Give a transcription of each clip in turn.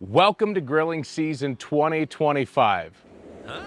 Welcome to grilling season 2025. Huh?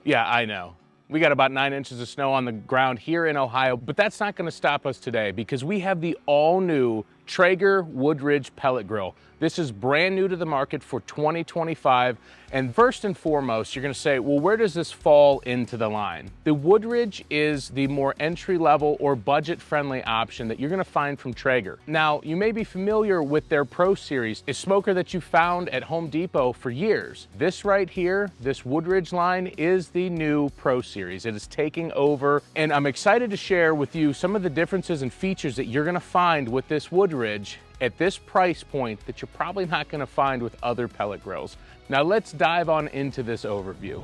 Yeah, I know. We got about 9 inches of snow on the ground here in Ohio, but that's not gonna stop us today because we have the all-new Traeger Woodridge pellet grill. This is brand new to the market for 2025. And first and foremost, you're gonna say, well, where does this fall into the line? The Woodridge is the more entry-level or budget-friendly option that you're gonna find from Traeger. Now, you may be familiar with their Pro Series, a smoker that you found at Home Depot for years. This right here, this Woodridge line, is the new Pro Series. It is taking over, and I'm excited to share with you some of the differences and features that you're gonna find with this Woodridge at this price point that you're probably not gonna find with other pellet grills. Now let's dive on into this overview.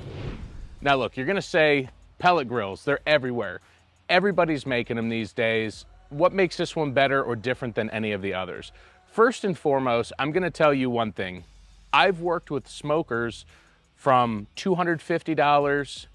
Now look, you're gonna say, pellet grills, they're everywhere. Everybody's making them these days. What makes this one better or different than any of the others? First and foremost, I'm gonna tell you one thing. I've worked with smokers from $250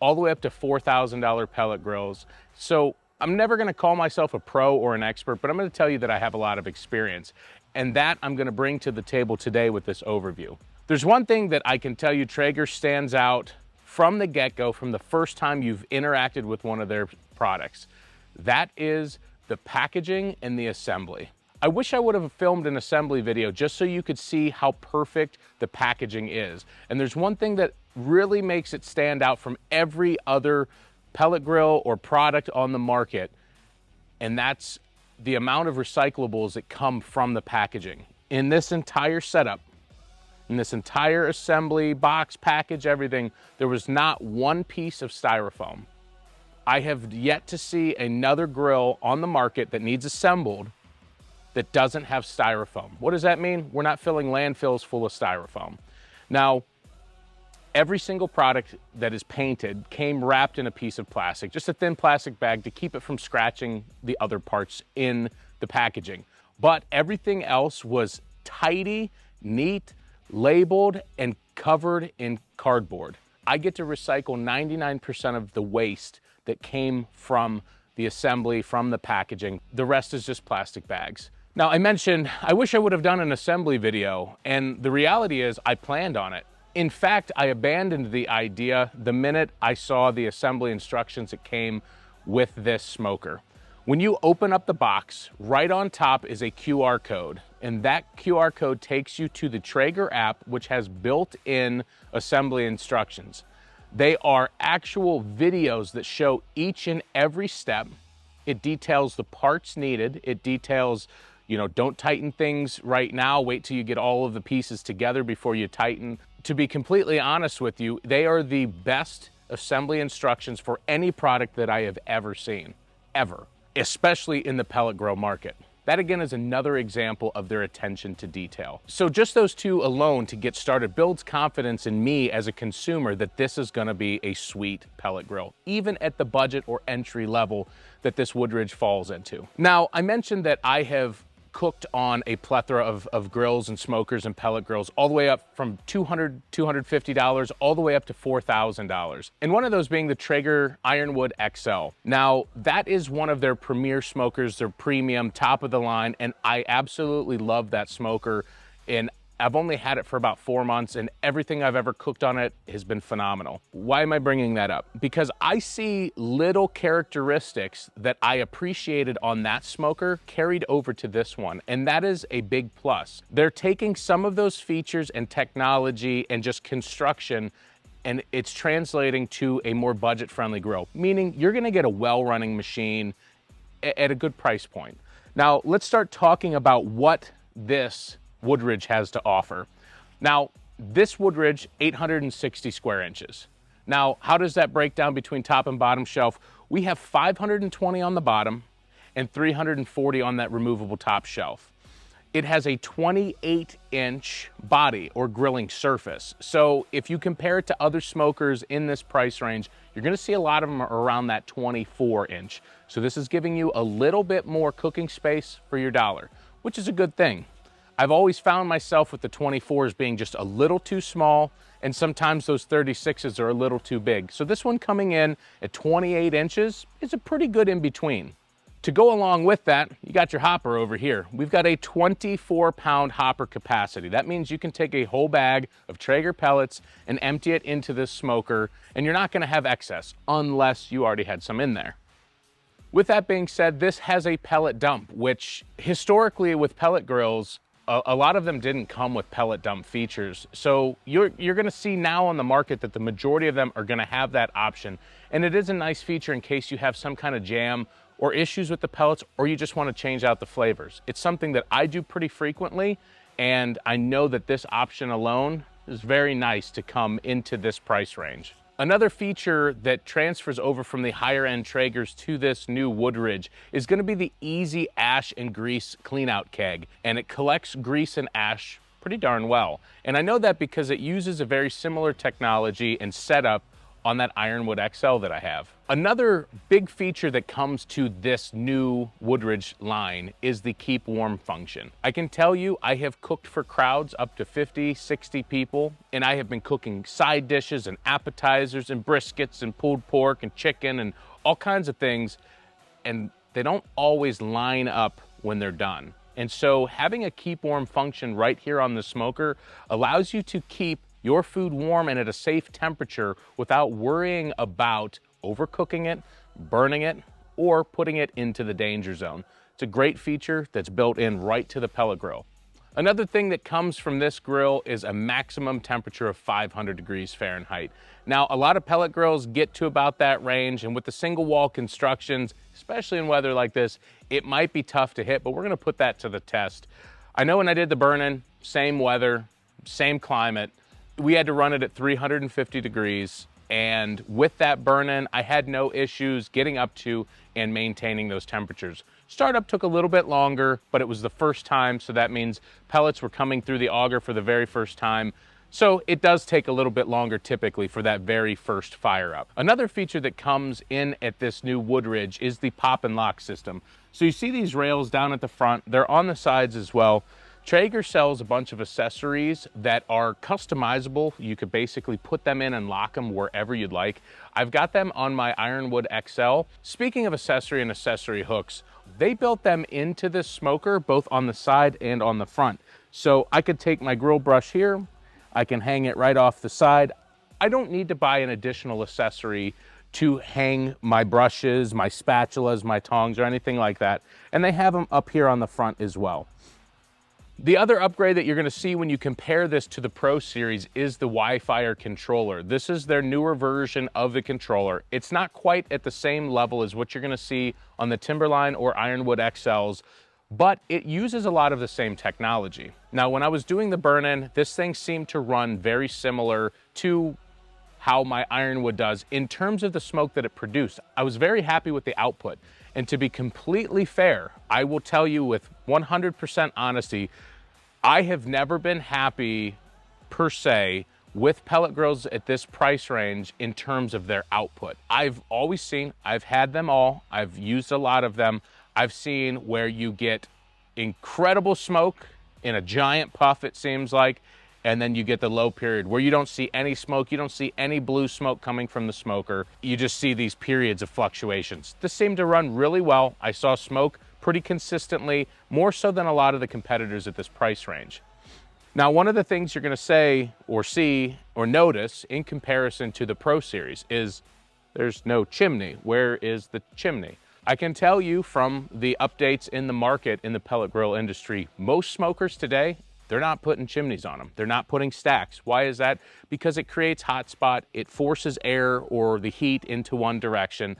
all the way up to $4,000 pellet grills. So I'm never gonna call myself a pro or an expert, but I'm gonna tell you that I have a lot of experience. And that I'm gonna bring to the table today with this overview. There's one thing that I can tell you Traeger stands out from the get-go, from the first time you've interacted with one of their products. That is the packaging and the assembly. I wish I would have filmed an assembly video just so you could see how perfect the packaging is. And there's one thing that really makes it stand out from every other pellet grill or product on the market, and that's the amount of recyclables that come from the packaging. In this entire setup, in this entire assembly, box, package, everything, there was not one piece of styrofoam. I have yet to see another grill on the market that needs assembled that doesn't have styrofoam. What does that mean? We're not filling landfills full of styrofoam. Now, every single product that is painted came wrapped in a piece of plastic, just a thin plastic bag to keep it from scratching the other parts in the packaging. But everything else was tidy, neat, labeled, and covered in cardboard. I get to recycle 99% of the waste that came from the assembly, from the packaging. The rest is just plastic bags. Now, I mentioned, I wish I would have done an assembly video, and the reality is I planned on it. In fact, I abandoned the idea the minute I saw the assembly instructions that came with this smoker. When you open up the box, right on top is a QR code, and that QR code takes you to the Traeger app, which has built-in assembly instructions. They are actual videos that show each and every step. It details the parts needed. It details, don't tighten things right now. Wait till you get all of the pieces together before you tighten. To be completely honest with you, they are the best assembly instructions for any product that I have ever seen, ever, especially in the pellet grill market. That again is another example of their attention to detail. So just those two alone to get started builds confidence in me as a consumer that this is gonna be a sweet pellet grill, even at the budget or entry level that this Woodridge falls into. Now, I mentioned that I have cooked on a plethora of grills and smokers and pellet grills, all the way up from $200, $250, all the way up to $4,000. And one of those being the Traeger Ironwood XL. Now, that is one of their premier smokers, their premium, top of the line, and I absolutely love that smoker. And I've only had it for about 4 months, and everything I've ever cooked on it has been phenomenal. Why am I bringing that up? Because I see little characteristics that I appreciated on that smoker carried over to this one, and that is a big plus. They're taking some of those features and technology and just construction, and it's translating to a more budget-friendly grill, meaning you're gonna get a well-running machine at a good price point. Now, let's start talking about what this Woodridge has to offer. Now, this Woodridge, 860 square inches. Now, how does that break down between top and bottom shelf? We have 520 on the bottom and 340 on that removable top shelf. It has a 28-inch body or grilling surface. So if you compare it to other smokers in this price range, you're gonna see a lot of them are around that 24-inch. So this is giving you a little bit more cooking space for your dollar, which is a good thing. I've always found myself with the 24s being just a little too small, and sometimes those 36s are a little too big. So this one coming in at 28 inches is a pretty good in between. To go along with that, you got your hopper over here. We've got a 24-pound hopper capacity. That means you can take a whole bag of Traeger pellets and empty it into this smoker, and you're not gonna have excess unless you already had some in there. With that being said, this has a pellet dump, which historically with pellet grills, a lot of them didn't come with pellet dump features. So you're gonna see now on the market that the majority of them are gonna have that option. And it is a nice feature in case you have some kind of jam or issues with the pellets, or you just wanna change out the flavors. It's something that I do pretty frequently, and I know that this option alone is very nice to come into this price range. Another feature that transfers over from the higher end Traegers to this new Woodridge is gonna be the easy ash and grease clean out keg, and it collects grease and ash pretty darn well. And I know that because it uses a very similar technology and setup on that Ironwood XL that I have. Another big feature that comes to this new Woodridge line is the keep warm function. I can tell you, I have cooked for crowds up to 50, 60 people, and I have been cooking side dishes and appetizers and briskets and pulled pork and chicken and all kinds of things, and they don't always line up when they're done. And so having a keep warm function right here on the smoker allows you to keep your food warm and at a safe temperature without worrying about overcooking it, burning it, or putting it into the danger zone. It's a great feature that's built in right to the pellet grill. Another thing that comes from this grill is a maximum temperature of 500 degrees Fahrenheit. Now, a lot of pellet grills get to about that range, and with the single wall constructions, especially in weather like this, it might be tough to hit, but we're gonna put that to the test. I know when I did the burn-in, same weather, same climate, we had to run it at 350 degrees, and with that burn-in, I had no issues getting up to and maintaining those temperatures. Startup took a little bit longer, but it was the first time, so that means pellets were coming through the auger for the very first time. So it does take a little bit longer typically for that very first fire up. Another feature that comes in at this new Woodridge is the pop and lock system. So you see these rails down at the front, they're on the sides as well. Traeger sells a bunch of accessories that are customizable. You could basically put them in and lock them wherever you'd like. I've got them on my Ironwood XL. Speaking of accessory and accessory hooks, they built them into this smoker, both on the side and on the front. So I could take my grill brush here, I can hang it right off the side. I don't need to buy an additional accessory to hang my brushes, my spatulas, my tongs, or anything like that. And they have them up here on the front as well. The other upgrade that you're gonna see when you compare this to the Pro series is the Wi-Fi controller. This is their newer version of the controller. It's not quite at the same level as what you're gonna see on the Timberline or Ironwood XLs, but it uses a lot of the same technology. Now, when I was doing the burn-in, this thing seemed to run very similar to how my Ironwood does in terms of the smoke that it produced. I was very happy with the output. And to be completely fair, I will tell you with 100% honesty, I have never been happy per se with pellet grills at this price range in terms of their output. I've always seen, I've had them all, I've used a lot of them. I've seen where you get incredible smoke in a giant puff, it seems like, and then you get the low period where you don't see any smoke, you don't see any blue smoke coming from the smoker. You just see these periods of fluctuations. This seemed to run really well. I saw smoke pretty consistently, more so than a lot of the competitors at this price range. Now, one of the things you're gonna say or see or notice in comparison to the Pro series is there's no chimney. Where is the chimney? I can tell you from the updates in the market in the pellet grill industry, most smokers today, they're not putting chimneys on them. They're not putting stacks. Why is that? Because it creates hot spot, it forces air or the heat into one direction,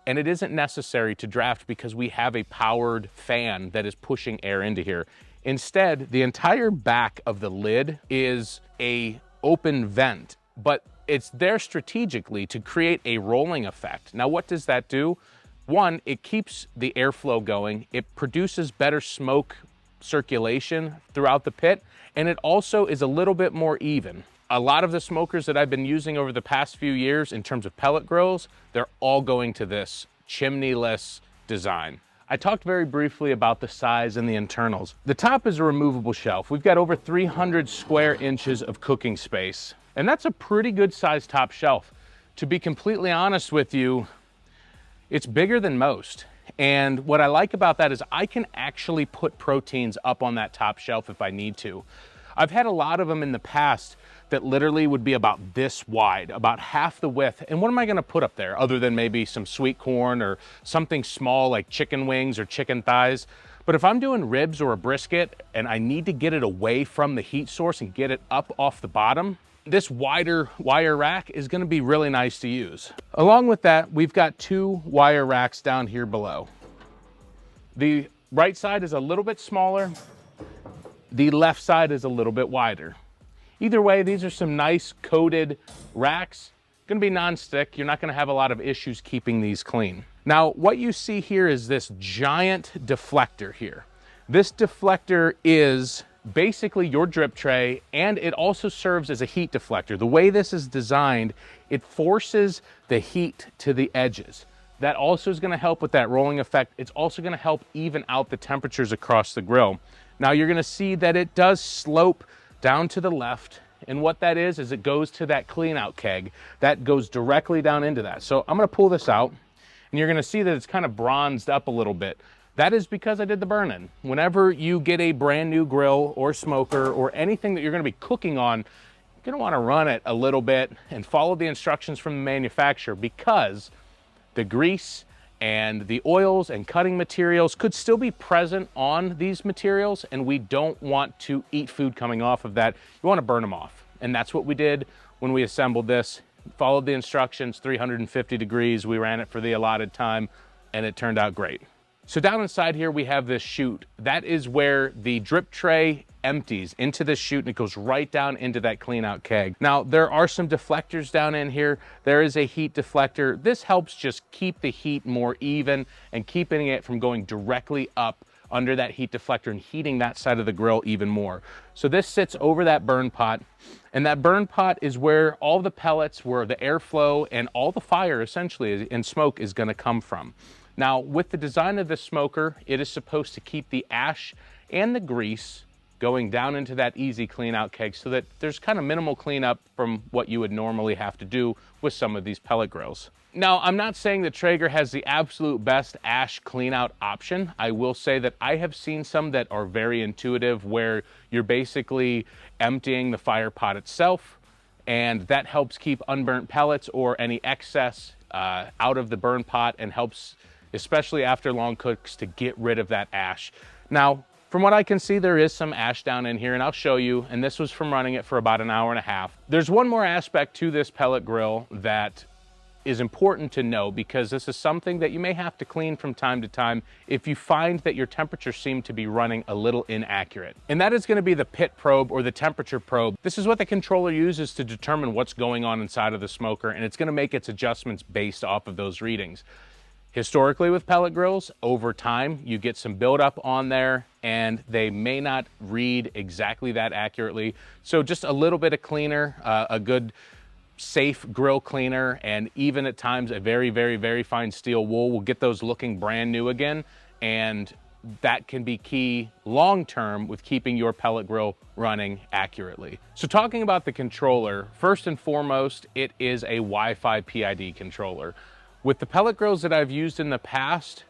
and it isn't necessary to draft because we have a powered fan that is pushing air into here. Instead, the entire back of the lid is a open vent, but it's there strategically to create a rolling effect. Now, what does that do? One, it keeps the airflow going. It produces better smoke circulation throughout the pit, and it also is a little bit more even. A lot of the smokers that I've been using over the past few years in terms of pellet grills, they're all going to this chimneyless design. I talked very briefly about the size and the internals. The top is a removable shelf. We've got over 300 square inches of cooking space, and that's a pretty good sized top shelf. To be completely honest with you, it's bigger than most. And what I like about that is I can actually put proteins up on that top shelf if I need to. I've had a lot of them in the past that literally would be about this wide, about half the width. And what am I gonna put up there other than maybe some sweet corn or something small like chicken wings or chicken thighs? But if I'm doing ribs or a brisket and I need to get it away from the heat source and get it up off the bottom, this wider wire rack is gonna be really nice to use. Along with that, we've got 2 wire racks down here below. The right side is a little bit smaller. The left side is a little bit wider. Either way, these are some nice coated racks. Gonna be non-stick. You're not gonna have a lot of issues keeping these clean. Now, what you see here is this giant deflector here. This deflector is basically your drip tray, and it also serves as a heat deflector. The way this is designed, it forces the heat to the edges. That also is gonna help with that rolling effect. It's also gonna help even out the temperatures across the grill. Now you're gonna see that it does slope down to the left, and what that is it goes to that clean out keg. That goes directly down into that. So I'm gonna pull this out, and you're gonna see that it's kind of bronzed up a little bit. That is because I did the burn-in. Whenever you get a brand new grill or smoker or anything that you're gonna be cooking on, you're gonna wanna run it a little bit and follow the instructions from the manufacturer, because the grease and the oils and cutting materials could still be present on these materials, and we don't want to eat food coming off of that. You want to burn them off. And that's what we did when we assembled this. Followed the instructions, 350 degrees. We ran it for the allotted time, and it turned out great. So down inside here, we have this chute. That is where the drip tray empties into this chute, and it goes right down into that clean out keg. Now, there are some deflectors down in here. There is a heat deflector. This helps just keep the heat more even and keeping it from going directly up under that heat deflector and heating that side of the grill even more. So this sits over that burn pot, and that burn pot is where all the pellets, where the airflow and all the fire essentially and smoke is gonna come from. Now, with the design of this smoker, it is supposed to keep the ash and the grease going down into that easy clean out keg so that there's kind of minimal cleanup from what you would normally have to do with some of these pellet grills. Now, I'm not saying that Traeger has the absolute best ash clean out option. I will say that I have seen some that are very intuitive, where you're basically emptying the fire pot itself, and that helps keep unburnt pellets or any excess out of the burn pot, and helps, especially after long cooks, to get rid of that ash. Now, from what I can see, there is some ash down in here, and I'll show you, and this was from running it for about an hour and a half. There's one more aspect to this pellet grill that is important to know, because this is something that you may have to clean from time to time if you find that your temperatures seem to be running a little inaccurate. And that is going to be the pit probe, or the temperature probe. This is what the controller uses to determine what's going on inside of the smoker, and it's going to make its adjustments based off of those readings. Historically, with pellet grills, over time, you get some buildup on there, and they may not read exactly that accurately. So just a little bit of cleaner, a good safe grill cleaner, and even at times a very, very, very fine steel wool will get those looking brand new again. And that can be key long-term with keeping your pellet grill running accurately. So talking about the controller, first and foremost, it is a Wi-Fi PID controller. With the pellet grills that I've used in the past,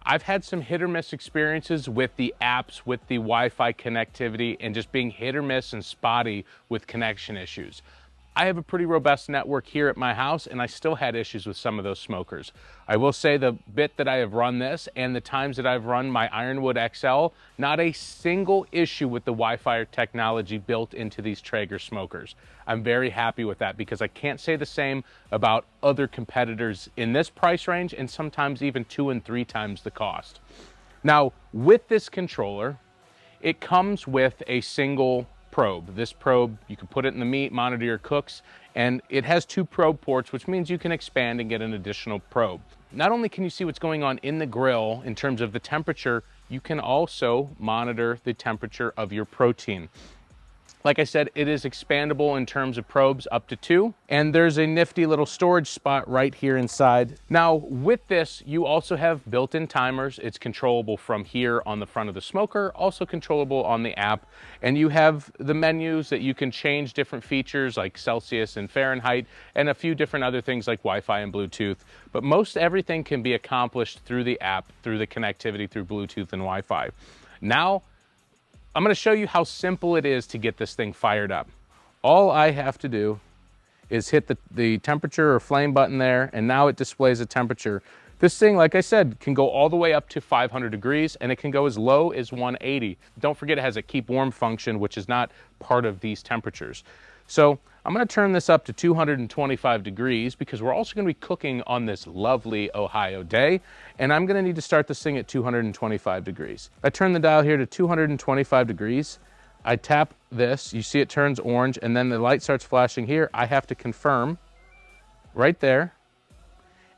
I've had some hit or miss experiences with the apps, with the Wi-Fi connectivity, and just being hit or miss and spotty with connection issues. I have a pretty robust network here at my house, and I still had issues with some of those smokers. I will say the bit that I have run this and the times that I've run my Ironwood XL, not a single issue with the Wi-Fi technology built into these Traeger smokers. I'm very happy with that, because I can't say the same about other competitors in this price range, and sometimes even 2 and 3 times the cost. Now, with this controller, it comes with a single probe. This probe, you can put it in the meat, monitor your cooks, and it has 2 probe ports, which means you can expand and get an additional probe. Not only can you see what's going on in the grill in terms of the temperature, you can also monitor the temperature of your protein. Like I said, it is expandable in terms of probes up to 2, and there's a nifty little storage spot right here inside. Now with this, you also have built-in timers. It's controllable from here on the front of the smoker, also controllable on the app, and you have the menus that you can change different features like Celsius and Fahrenheit, and a few different other things like Wi-Fi and Bluetooth, but most everything can be accomplished through the app, through the connectivity through Bluetooth and Wi-Fi. Now, I'm gonna show you how simple it is to get this thing fired up. All I have to do is hit the temperature or flame button there, and now it displays a temperature. This thing, like I said, can go all the way up to 500 degrees, and it can go as low as 180. Don't forget it has a keep warm function, which is not part of these temperatures. So I'm gonna turn this up to 225 degrees because we're also gonna be cooking on this lovely Ohio day, and I'm gonna need to start this thing at 225 degrees. I turn the dial here to 225 degrees. I tap this, you see it turns orange, and then the light starts flashing here. I have to confirm right there.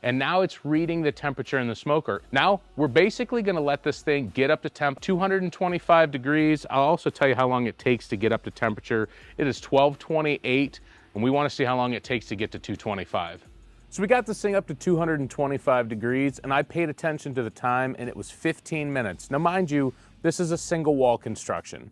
And now it's reading the temperature in the smoker. Now we're basically gonna let this thing get up to temp 225 degrees. I'll also tell you how long it takes to get up to temperature. It is 12:28, and we wanna see how long it takes to get to 225. So we got this thing up to 225 degrees, and I paid attention to the time, and it was 15 minutes. Now mind you, this is a single wall construction.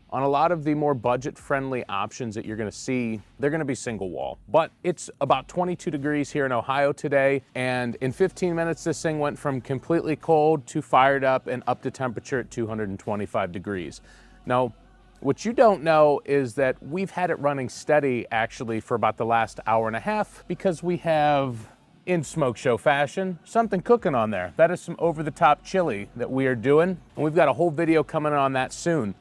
On a lot of the more budget-friendly options that you're gonna see, they're gonna be single wall. But it's about 22 degrees here in Ohio today, and in 15 minutes, this thing went from completely cold to fired up and up to temperature at 225 degrees. Now, what you don't know is that we've had it running steady actually for about the last hour and a half because we have, in smoke show fashion, something cooking on there. That is some over-the-top chili that we are doing, and we've got a whole video coming on that soon.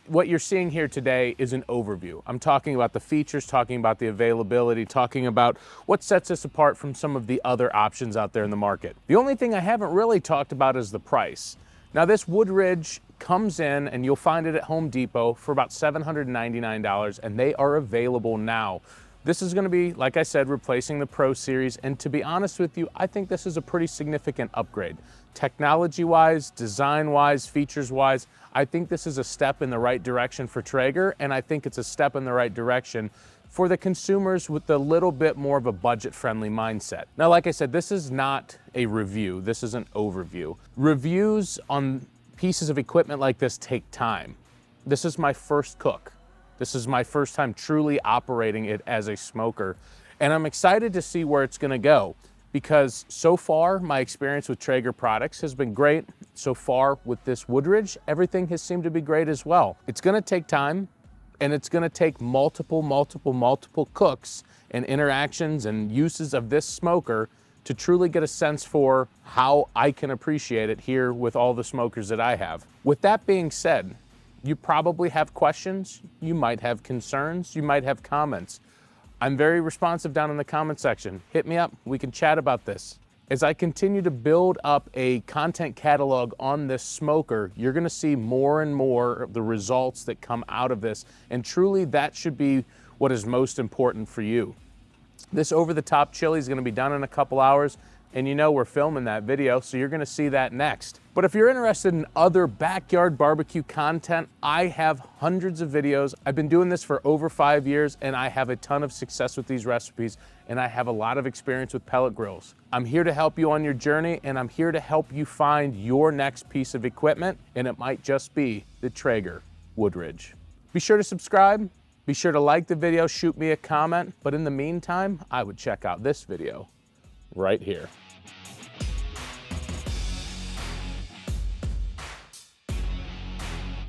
What you're seeing here today is an overview. I'm talking about the features, talking about the availability, talking about what sets us apart from some of the other options out there in the market. The only thing I haven't really talked about is the price. Now this Woodridge comes in, and you'll find it at Home Depot for about $799, and they are available now. This is gonna be, like I said, replacing the Pro Series, and to be honest with you, I think this is a pretty significant upgrade. Technology-wise, design-wise, features-wise, I think this is a step in the right direction for Traeger, and I think it's a step in the right direction for the consumers with a little bit more of a budget-friendly mindset. Now, like I said, this is not a review, this is an overview. Reviews on pieces of equipment like this take time. This is my first cook. This is my first time truly operating it as a smoker, and I'm excited to see where it's gonna go because so far my experience with Traeger products has been great. So far with this Woodridge, everything has seemed to be great as well. It's gonna take time, and it's gonna take multiple cooks and interactions and uses of this smoker to truly get a sense for how I can appreciate it here with all the smokers that I have. With that being said, you probably have questions, you might have concerns, you might have comments. I'm very responsive down in the comment section. Hit me up, we can chat about this. As I continue to build up a content catalog on this smoker, you're gonna see more and more of the results that come out of this, and truly that should be what is most important for you. This over-the-top chili is gonna be done in a couple hours, and you know we're filming that video, so you're gonna see that next. But if you're interested in other backyard barbecue content, I have hundreds of videos. I've been doing this for over 5 years, and I have a ton of success with these recipes, and I have a lot of experience with pellet grills. I'm here to help you on your journey, and I'm here to help you find your next piece of equipment, and it might just be the Traeger Woodridge. Be sure to subscribe, be sure to like the video, shoot me a comment, but in the meantime, I would check out this video right here.